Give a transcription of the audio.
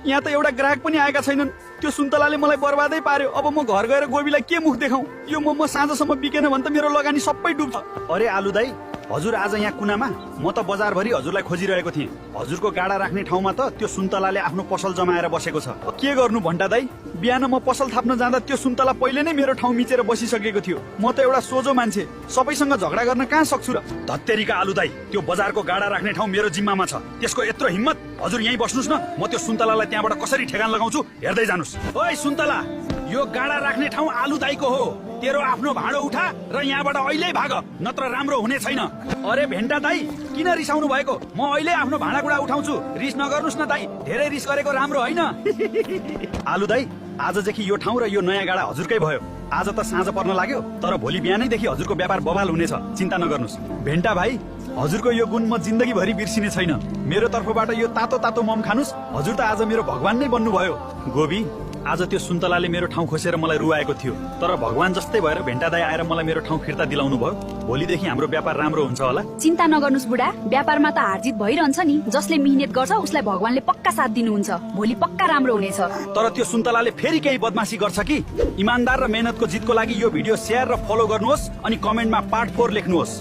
यहाँ त एउटा ग्राहक पनि आएका छैनन्। त्यो सुन्तलाले मलाई बर्बादै पार्यो। अब म घर गएर गोबीलाई के मुख देखाउँ? यो मोमो साँझसम्म बिकेन भने त मेरो लगानी सबै डुब्छ। अरे आलु दाई, हजुर आज यहाँ कुनामा? म त बजारभरि हजुरलाई खोजिरहेको थिएँ। हजुरको गाडा राख्ने ठाउँमा त त्यो सुन्तलाले आफ्नो पसल जमाएर बसेको छ। के गर्नु भण्टा दाई? बिहान म पसल थाप्न जाँदा त्यो सुन्तला पहिले नै मेरो ठाउँ मिचेर बसिसकेको थियो। म त एउटा सोझो मान्छे, सबैसँग झगडा गर्न कहाँ सक्छु र? धत्तेरीका आलु दाई, त्यो बजारको गाडा राख्ने ठाउँ मेरो जिम्मामा छ। त्यसको यत्रो हिम्मत? हजुर यहीँ बस्नुस् न, म त्यो सुन्तलालाई त्यहाँबाट कसरी ठेगान लगाउँछु हेर्दै जानुस्। ओइ सुन्तला, यो गाडा राख्ने ठाउँ आलु दाईको हो। तेरो आफ्नो भाँडो उठा र यहाँबाट अहिले भाग, नत्र राम्रो हुने छैन। अरे भेन्टा दाई, किन रिसाउनु भएको? म अहिले आफ्नो भाँडाकुँडा उठाउँछु। रिस नगर्नुस् न दाई, धेरै रिस गरेको राम्रो होइन। आलु दाई, आजदेखि यो ठाउँ र यो नयाँ गाडा हजुरकै भयो। आज त साँझ पर्न लाग्यो, तर भोलि बिहानैदेखि हजुरको व्यापार बवाल हुनेछ, चिन्ता नगर्नुस्। भेन्टा भाइ, हजुरको यो गुण म जिन्दगीभरि बिर्सिने छैन। मेरो तर्फबाट यो तातो तातो मम खानुस्। हजुर त आज मेरो भगवान नै बन्नुभयो। गोबी, आज त्यो सुन्तलाले मेरो ठाउँ खोसेर मलाई रुवाएको थियो, तर भगवान जस्तै भएर भेन्टा दाई आएर मलाई मेरो ठाउँ फिर्ता दिलाउनु भयो। भोलिदेखि हाम्रो व्यापार राम्रो हुन्छ होला। चिन्ता नगर्नुस् बुढा, व्यापारमा त हारजित भइरहन्छ नि। जसले मिहिनेत गर्छ उसलाई भगवानले पक्का साथ दिनुहुन्छ। भोलि पक्का राम्रो हुनेछ। तर त्यो सुन्तलाले फेरि केही बदमासी गर्छ कि? इमानदार र मेहनतको जितको लागि यो भिडियो शेयर र फलो गर्नुहोस् अनि कमेन्टमा पार्ट 4 लेख्नुहोस्।